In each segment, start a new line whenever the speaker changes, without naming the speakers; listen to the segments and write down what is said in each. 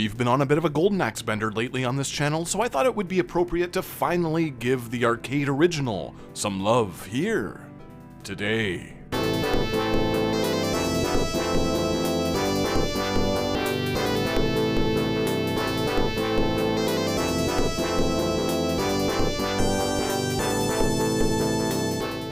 We've been on a bit of a golden axe bender lately on this channel, so I thought it would be appropriate to finally give the arcade original some love here, today.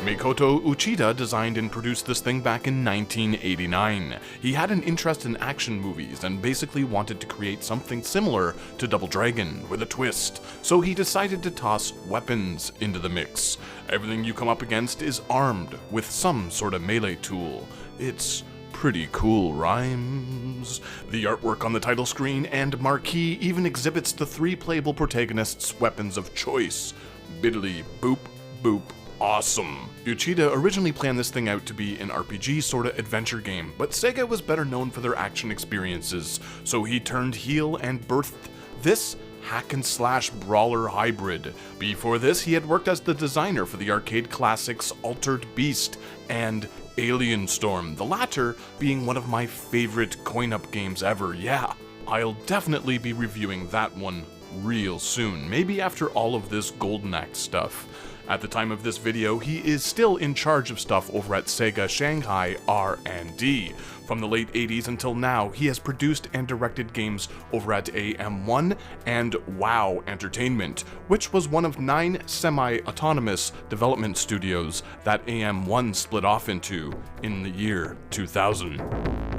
Makoto Uchida designed and produced this thing back in 1989. He had an interest in action movies and basically wanted to create something similar to Double Dragon with a twist, so he decided to toss weapons into the mix. Everything you come up against is armed with some sort of melee tool. It's pretty cool, rhymes. The artwork on the title screen and marquee even exhibits the three playable protagonists' weapons of choice. Biddly boop boop. Awesome. Uchida originally planned this thing out to be an RPG sorta adventure game, but Sega was better known for their action experiences, so he turned heel and birthed this hack-and-slash brawler hybrid. Before this, he had worked as the designer for the arcade classics Altered Beast and Alien Storm, the latter being one of my favorite coin-up games ever. Yeah, I'll definitely be reviewing that one real soon, maybe after all of this Golden Axe stuff. At the time of this video, he is still in charge of stuff over at Sega Shanghai R&D. From the late 80s until now, he has produced and directed games over at AM1 and WoW Entertainment, which was one of 9 semi-autonomous development studios that AM1 split off into in the year 2000.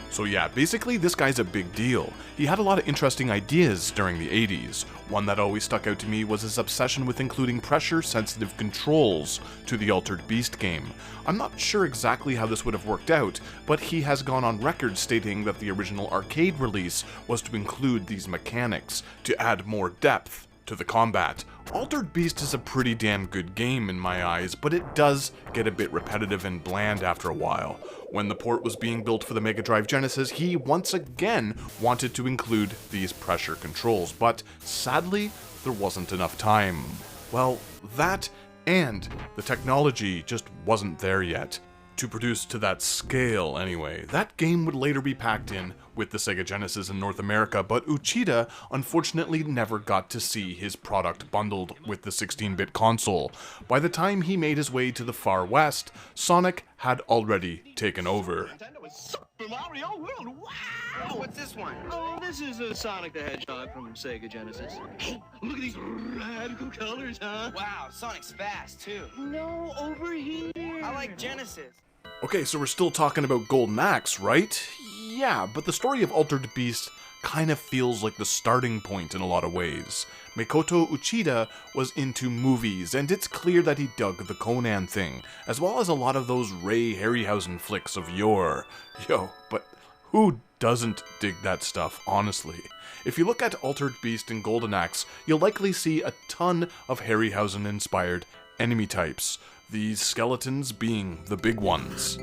So yeah, basically this guy's a big deal. He had a lot of interesting ideas during the 80s. One that always stuck out to me was his obsession with including pressure-sensitive controls to the Altered Beast game. I'm not sure exactly how this would have worked out, but he has gone on record stating that the original arcade release was to include these mechanics to add more depth to the combat. Altered Beast is a pretty damn good game in my eyes, but it does get a bit repetitive and bland after a while. When the port was being built for the Mega Drive Genesis, he once again wanted to include these pressure controls, but sadly, there wasn't enough time. Well, that and the technology just wasn't there yet. To produce to that scale, anyway. That game would later be packed in with the Sega Genesis in North America, but Uchida unfortunately never got to see his product bundled with the 16-bit console. By the time he made his way to the far west, Sonic had already taken over.
Super Mario World, wow!
What's this one?
Oh, this is a Sonic the Hedgehog from Sega Genesis. Hey, look at these radical colors, huh?
Wow, Sonic's fast, too.
No, over here.
I like Genesis.
Okay, so we're still talking about Golden Axe, right? Yeah, but the story of Altered Beast kind of feels like the starting point in a lot of ways. Makoto Uchida was into movies, and it's clear that he dug the Conan thing, as well as a lot of those Ray Harryhausen flicks of yore. Yo, but who doesn't dig that stuff, honestly? If you look at Altered Beast and Golden Axe, you'll likely see a ton of Harryhausen-inspired enemy types, these skeletons being the big ones.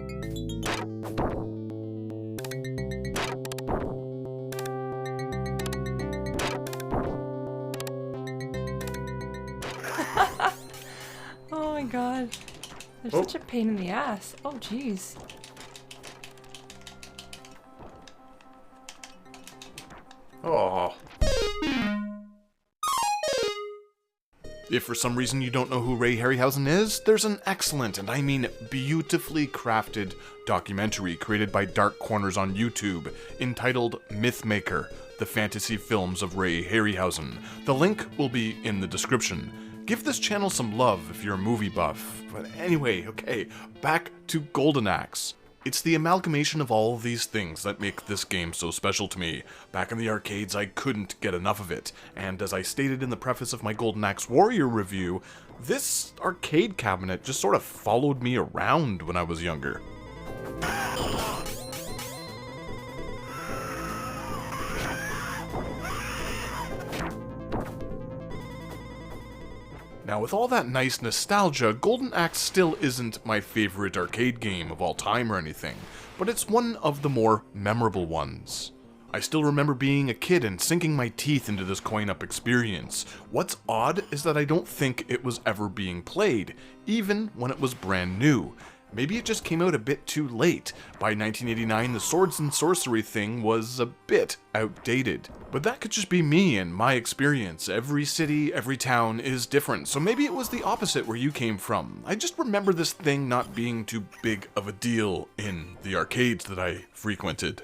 Oh my god. They're such a pain in the ass. Oh jeez.
Oh. If for some reason you don't know who Ray Harryhausen is, there's an excellent, and I mean beautifully crafted, documentary created by Dark Corners on YouTube, entitled Mythmaker, The Fantasy Films of Ray Harryhausen. The link will be in the description. Give this channel some love if you're a movie buff. But anyway, okay, back to Golden Axe. It's the amalgamation of all of these things that make this game so special to me. Back in the arcades, I couldn't get enough of it, and as I stated in the preface of my Golden Axe Warrior review, this arcade cabinet just sort of followed me around when I was younger. Now, with all that nice nostalgia, Golden Axe still isn't my favorite arcade game of all time or anything, but it's one of the more memorable ones. I still remember being a kid and sinking my teeth into this coin-up experience. What's odd is that I don't think it was ever being played, even when it was brand new. Maybe it just came out a bit too late. By 1989, the swords and sorcery thing was a bit outdated. But that could just be me and my experience. Every city, every town is different, so maybe it was the opposite where you came from. I just remember this thing not being too big of a deal in the arcades that I frequented.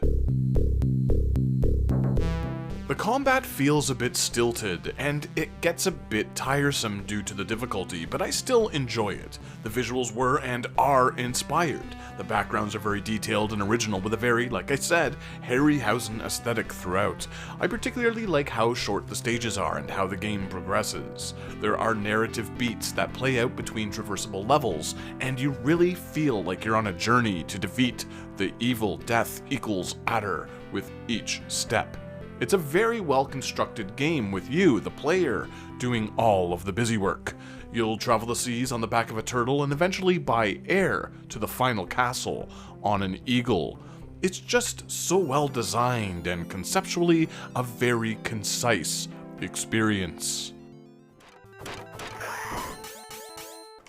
The combat feels a bit stilted, and it gets a bit tiresome due to the difficulty, but I still enjoy it. The visuals were and are inspired. The backgrounds are very detailed and original with a very, like I said, Harryhausen aesthetic throughout. I particularly like how short the stages are and how the game progresses. There are narrative beats that play out between traversable levels, and you really feel like you're on a journey to defeat the evil death equals adder with each step. It's a very well-constructed game with you, the player, doing all of the busy work. You'll travel the seas on the back of a turtle and eventually by air to the final castle on an eagle. It's just so well designed and conceptually a very concise experience.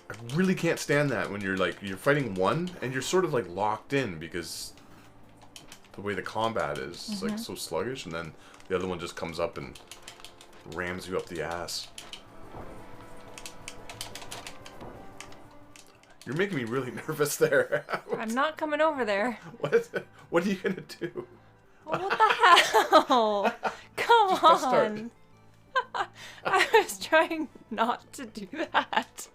I really can't stand that when you're fighting one and you're sort of like locked in because the way the combat is, it's like so sluggish, and then the other one just comes up and rams you up the ass. You're making me really nervous there.
I'm not coming over there.
What are you gonna do?
Well, what the hell? Come
Just press start.
on. I was trying not to do that.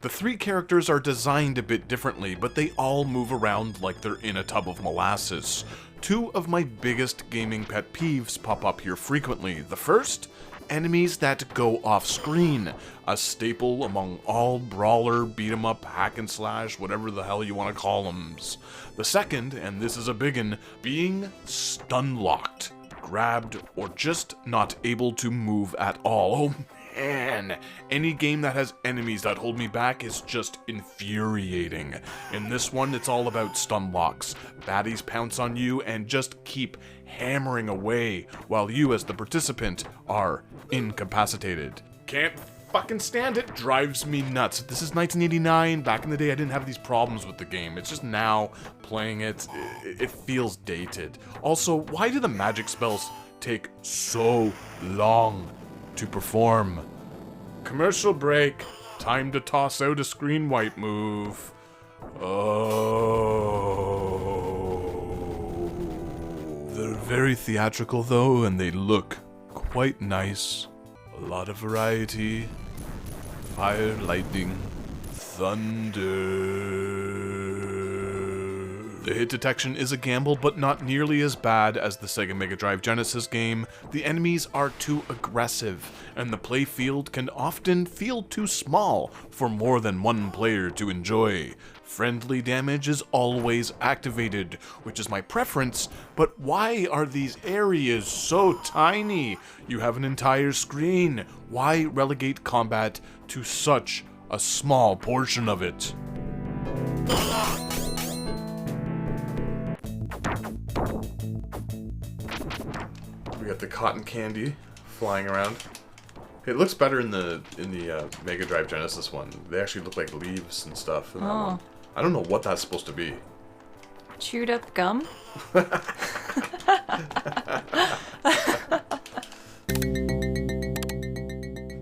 The three characters are designed a bit differently, but they all move around like they're in a tub of molasses. Two of my biggest gaming pet peeves pop up here frequently. The first, enemies that go off screen, a staple among all brawler, beat 'em up, hack and slash, whatever the hell you want to call 'ems. The second, and this is a biggin, being stun locked, grabbed, or just not able to move at all. Oh man, any game that has enemies that hold me back is just infuriating. In this one, it's all about stun locks. Baddies pounce on you and just keep hammering away while you as the participant are incapacitated. Can't fucking stand it, drives me nuts. This is 1989, back in the day I didn't have these problems with the game. It's just now, playing it, it feels dated. Also, why do the magic spells take so long to perform? Commercial break. Time to toss out a screen wipe move. Oh. They're very theatrical though, and they look quite nice. A lot of variety. Fire, lightning, thunder. The hit detection is a gamble, but not nearly as bad as the Sega Mega Drive Genesis game. The enemies are too aggressive, and the playfield can often feel too small for more than one player to enjoy. Friendly damage is always activated, which is my preference, but why are these areas so tiny? You have an entire screen. Why relegate combat to such a small portion of it? We got the cotton candy flying around. It looks better in the Mega Drive Genesis one. They actually look like leaves and stuff in that one. I don't know what that's supposed to be.
Chewed up gum?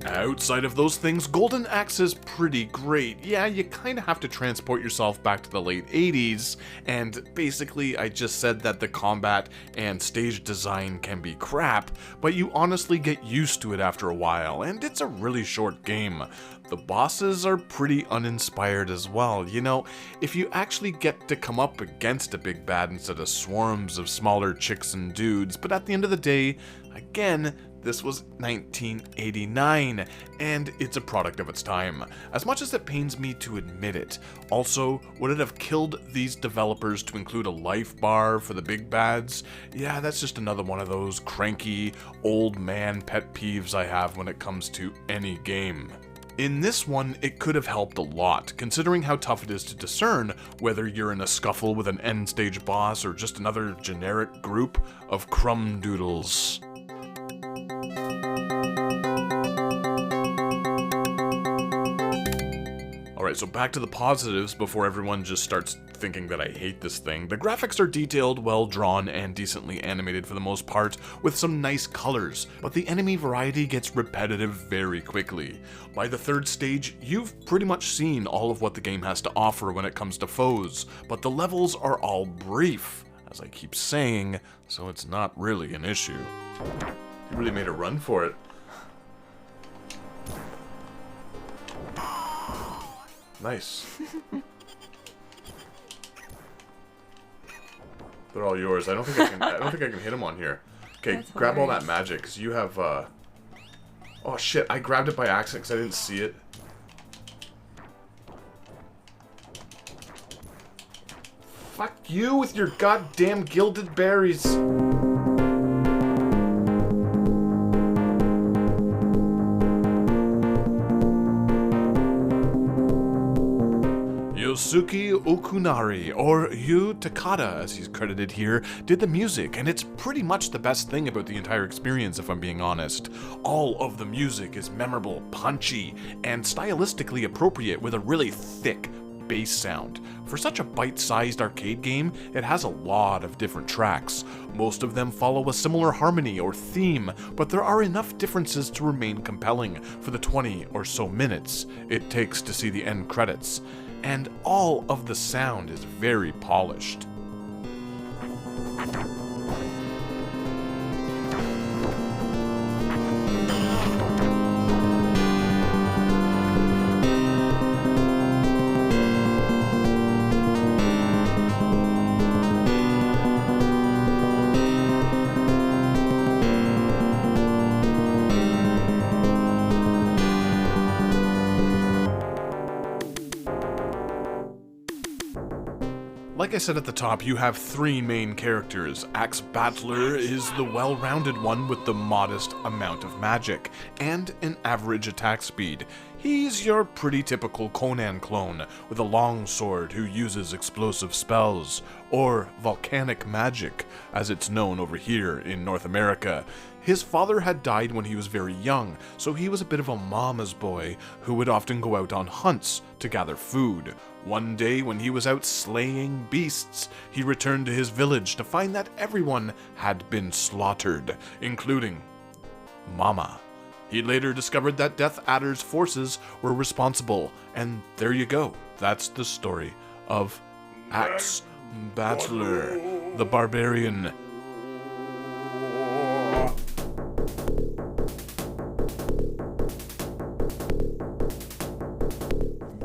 Outside of those things, Golden Axe is pretty great. Yeah, you kind of have to transport yourself back to the late 80s, and basically I just said that the combat and stage design can be crap, but you honestly get used to it after a while, and it's a really short game. The bosses are pretty uninspired as well. You know, if you actually get to come up against a big bad instead of swarms of smaller chicks and dudes, but at the end of the day, again, this was 1989, and it's a product of its time, as much as it pains me to admit it. Also, would it have killed these developers to include a life bar for the big bads? Yeah, that's just another one of those cranky, old man pet peeves I have when it comes to any game. In this one, it could have helped a lot, considering how tough it is to discern whether you're in a scuffle with an end-stage boss or just another generic group of crumb doodles. Alright, so back to the positives before everyone just starts thinking that I hate this thing. The graphics are detailed, well drawn, and decently animated for the most part, with some nice colors, but the enemy variety gets repetitive very quickly. By the third stage, you've pretty much seen all of what the game has to offer when it comes to foes, but the levels are all brief, as I keep saying, so it's not really an issue. You really made a run for it. Nice. They're all yours. I don't think I can hit them on here. Okay,
That's
grab all
hilarious.
that magic, because you have, Oh shit, I grabbed it by accident because I didn't see it. Fuck you with your goddamn gilded berries. Yosuke Okunari, or Yu Takada as he's credited here, did the music, and it's pretty much the best thing about the entire experience if I'm being honest. All of the music is memorable, punchy, and stylistically appropriate with a really thick bass sound. For such a bite-sized arcade game, it has a lot of different tracks. Most of them follow a similar harmony or theme, but there are enough differences to remain compelling for the 20 or so minutes it takes to see the end credits. And all of the sound is very polished. Like I said at the top, you have three main characters. Axe Battler is the well-rounded one with the modest amount of magic, and an average attack speed. He's your pretty typical Conan clone, with a long sword who uses explosive spells, or volcanic magic, as it's known over here in North America. His father had died when he was very young, so he was a bit of a mama's boy who would often go out on hunts to gather food. One day when he was out slaying beasts, he returned to his village to find that everyone had been slaughtered, including Mama. He later discovered that Death Adder's forces were responsible, and there you go. That's the story of Axe Battler, the barbarian.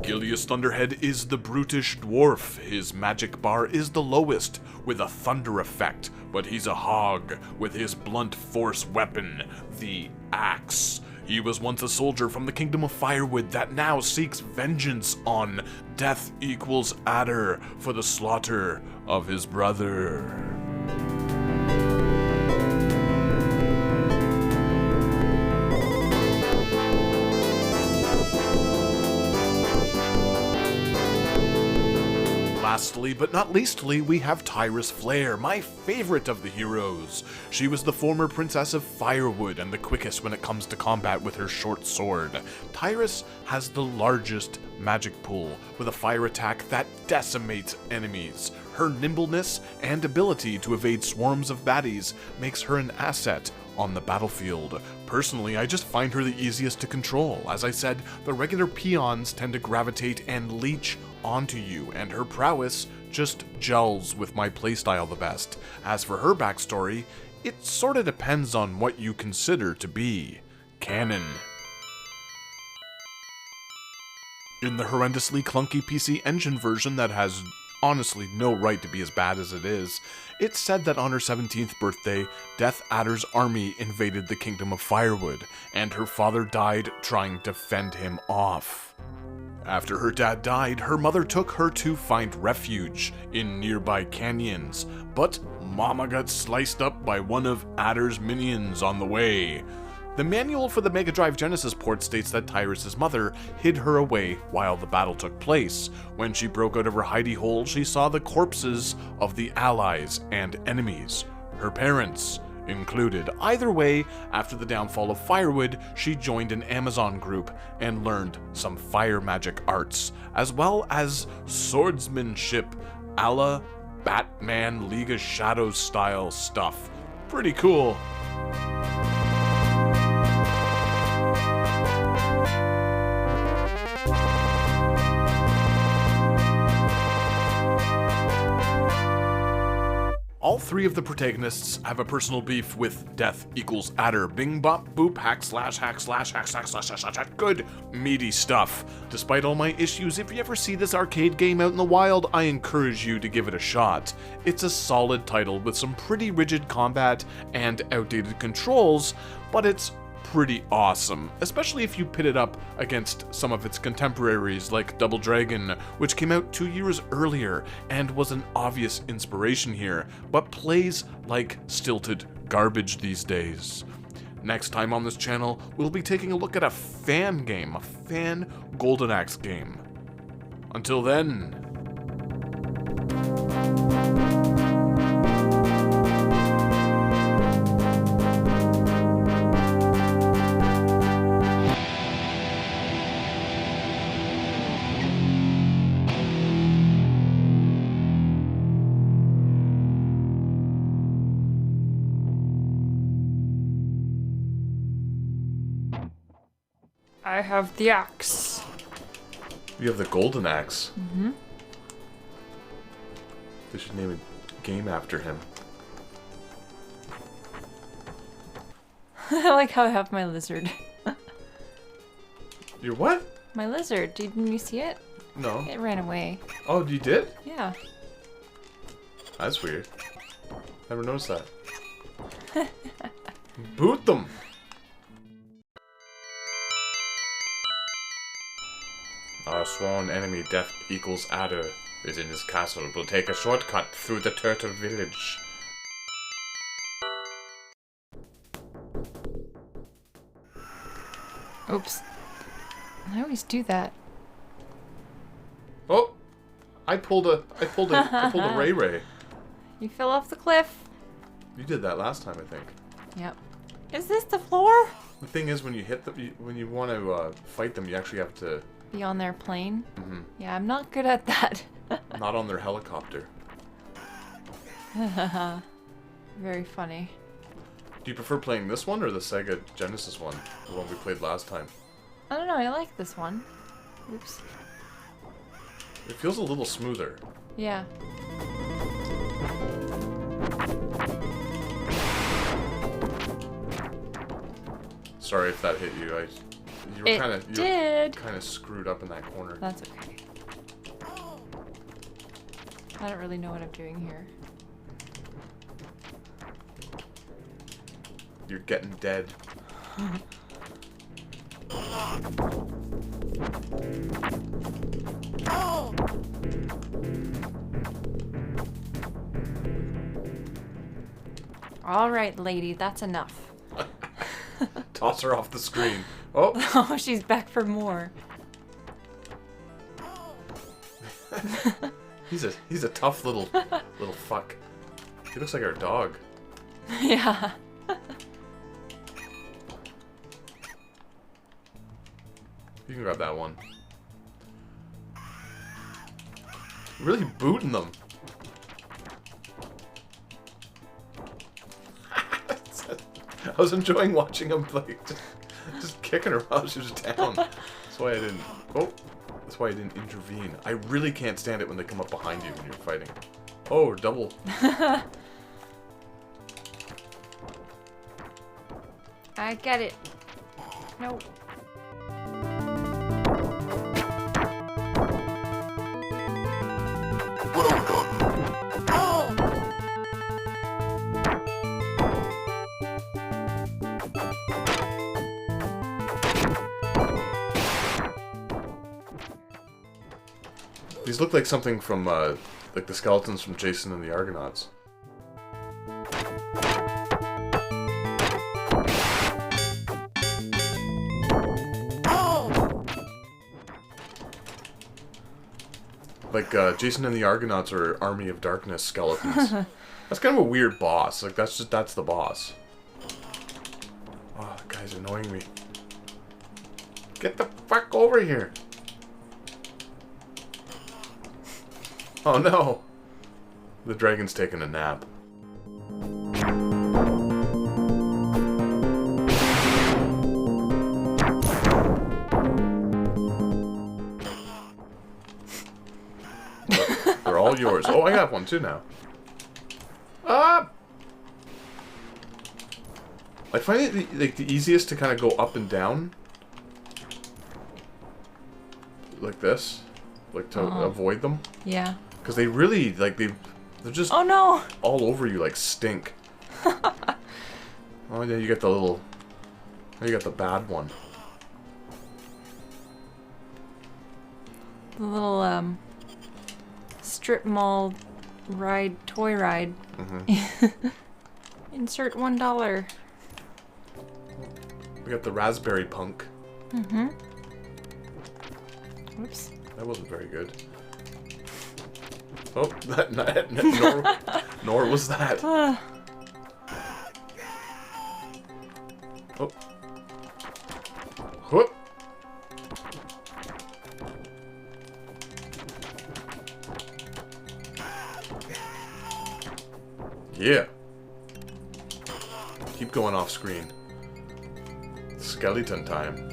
Gilius Thunderhead is the brutish dwarf. His magic bar is the lowest, with a thunder effect, but he's a hog with his blunt force weapon, the axe. He was once a soldier from the Kingdom of Firewood that now seeks vengeance on Death equals Adder for the slaughter of his brother. Lastly, but not leastly, we have Tyrus Flare, my favorite of the heroes. She was the former princess of Firewood and the quickest when it comes to combat with her short sword. Tyrus has the largest magic pool, with a fire attack that decimates enemies. Her nimbleness and ability to evade swarms of baddies makes her an asset on the battlefield. Personally, I just find her the easiest to control. As I said, the regular peons tend to gravitate and leech onto you, and her prowess just gels with my playstyle the best. As for her backstory, it sorta depends on what you consider to be canon. In the horrendously clunky PC Engine version that has honestly no right to be as bad as it is, it's said that on her 17th birthday, Death Adder's army invaded the Kingdom of Firewood, and her father died trying to fend him off. After her dad died, her mother took her to find refuge in nearby canyons, but Mama got sliced up by one of Adder's minions on the way. The manual for the Mega Drive Genesis port states that Tyrus' mother hid her away while the battle took place. When she broke out of her hidey hole, she saw the corpses of the allies and enemies, her parents included. Either way, after the downfall of Firewood, she joined an Amazon group and learned some fire magic arts, as well as swordsmanship, a la Batman League of Shadows style stuff. Pretty cool. All three of the protagonists have a personal beef with Death equals Adder. Bing bop boop hack slash hack slash hack slash slash slash slash. Good meaty stuff. Despite all my issues, if you ever see this arcade game out in the wild, I encourage you to give it a shot. It's a solid title with some pretty rigid combat and outdated controls, but it's pretty awesome, especially if you pit it up against some of its contemporaries like Double Dragon, which came out 2 years earlier and was an obvious inspiration here, but plays like stilted garbage these days. Next time on this channel, we'll be taking a look at a fan game, a fan goldenaxe game. Until then...
I have the axe.
You have the golden axe.
Mm-hmm.
They should name a game after him.
I like how I have my lizard.
Your what?
My lizard. Didn't you see it?
No.
It ran away.
Oh, you did?
Yeah.
That's weird. Never noticed that. Boot them! Our sworn enemy, Death equals Adder, is in his castle. We'll take a shortcut through the Turtle Village.
Oops. I always do that.
Oh! I pulled a Ray Ray.
You fell off the cliff.
You did that last time, I think.
Yep. Is this the floor?
The thing is, when you hit them, when you want to fight them, you actually have to...
Be on their plane?
Mm-hmm.
Yeah, I'm not good at that.
Not on their helicopter.
Very funny.
Do you prefer playing this one or the Sega Genesis one? The one we played last time?
I don't know, I like this one. Oops.
It feels a little smoother.
Yeah.
Sorry if that hit you. You were kind of screwed up in that corner.
That's okay. I don't really know what I'm doing here.
You're getting dead.
All right, lady, that's enough.
Toss her off the screen. Oh!
Oh, she's back for more.
He's a tough little fuck. He looks like our dog.
Yeah.
You can grab that one. Really booting them. I was enjoying watching him like just kicking her while she was down. That's why I didn't. Oh, that's why I didn't intervene. I really can't stand it when they come up behind you when you're fighting. Oh, double.
I get it. Nope.
These look like something from, like the skeletons from Jason and the Argonauts. Like, Jason and the Argonauts are Army of Darkness skeletons. That's kind of a weird boss. Like, that's the boss. Oh, that guy's annoying me. Get the fuck over here. Oh no. The dragon's taking a nap. They're all yours. Oh, I got one too now. Ah! I find it the easiest to kind of go up and down. Like this. Like to avoid them.
Yeah.
Because they really, like, they're just
Oh no!
all over you like stink. Oh yeah, you get the little... Oh, you got the bad one.
The little, strip mall ride, toy ride. Insert $1.
We got the raspberry punk.
Whoops.
That wasn't very good. Oh, nor was that. Oh. Whoop. Yeah. Keep going off screen. Skeleton time.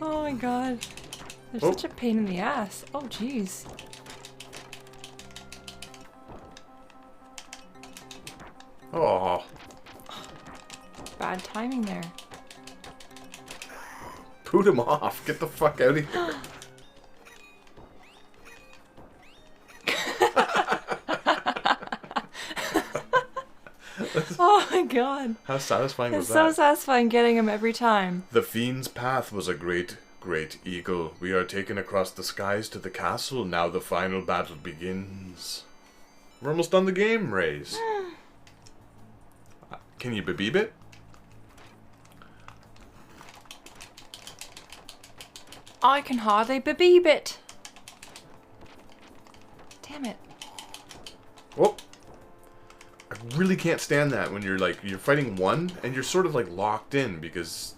Oh my god. They're such a pain in the ass. Oh jeez.
Oh.
Bad timing there.
Boot him off. Get the fuck out of here.
Oh my god.
How satisfying was
It's
that?
so satisfying getting him every time.
The fiend's path was a great, great eagle. We are taken across the skies to the castle. Now the final battle begins. We're almost done the game, Raze. Can you bebeeb it?
I can hardly bebeeb it. Damn it.
Whoop. I really can't stand that when you're fighting one and you're sort of like locked in because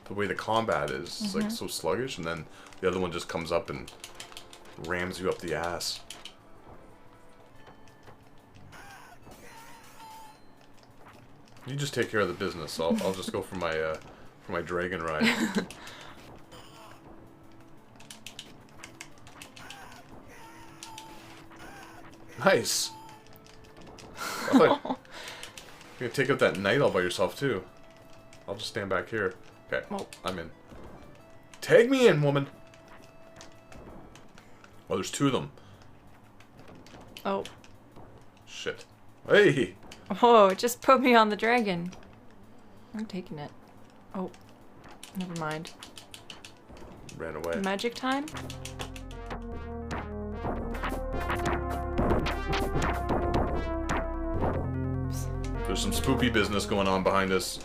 the way the combat is, it's like so sluggish, and then the other one just comes up and rams you up the ass. You just take care of the business. I'll just go for my dragon ride. Nice. You're gonna take out that knight all by yourself too. I'll just stand back here. Okay, I'm in. Tag me in, woman. Oh, there's two of them.
Oh.
Shit. Hey.
Oh, it just put me on the dragon. I'm taking it. Oh. Never mind.
Ran away.
Magic time?
There's some spoopy business going on behind us.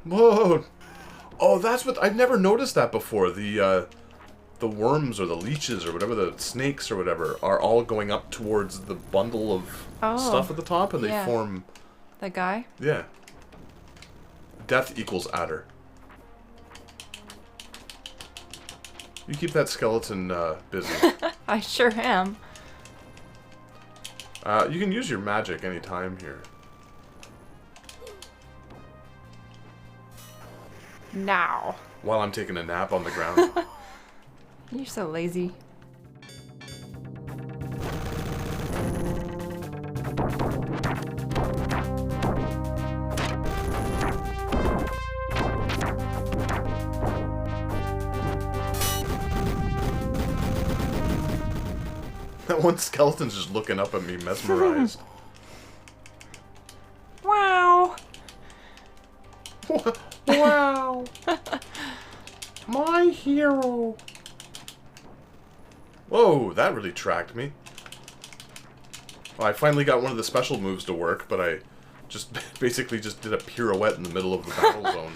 Whoa! Oh, that's what... I've never noticed that before. The worms or the leeches or whatever, the snakes or whatever, are all going up towards the bundle of stuff at the top, and they form...
That guy?
Yeah. Death equals adder. You keep that skeleton busy.
I sure am.
You can use your magic anytime here.
Now.
While I'm taking a nap on the ground.
You're so lazy.
That one skeleton's just looking up at me, mesmerized.
Wow.
Wow. My hero. Whoa, that really tracked me. Well, I finally got one of the special moves to work, but I just basically just did a pirouette in the middle of the battle zone.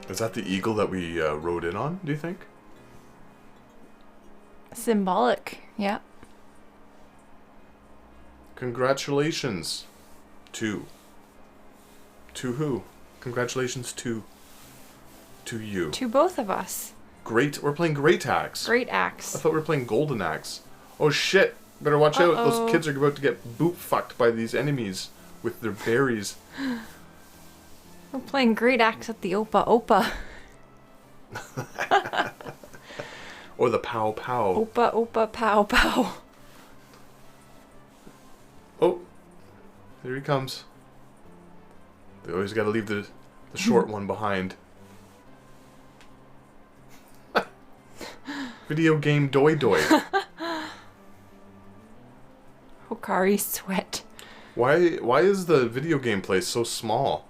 Is that the eagle that we rode in on, do you think?
Symbolic, yeah.
Congratulations to who? Congratulations to you.
To both of us.
Great, we're playing Great Axe.
Great axe.
I thought we were playing Goldenaxe. Oh shit, better watch out.
Uh-oh.
Those kids are about to get boot fucked by these enemies with their berries.
We're playing Great Axe at the Opa Opa.
Or the Pow Pow.
Opa Opa Pow Pow.
Oh, here he comes. They always gotta leave the short one behind. Video game doi doi.
Hokari sweat.
Why is the video game place so small?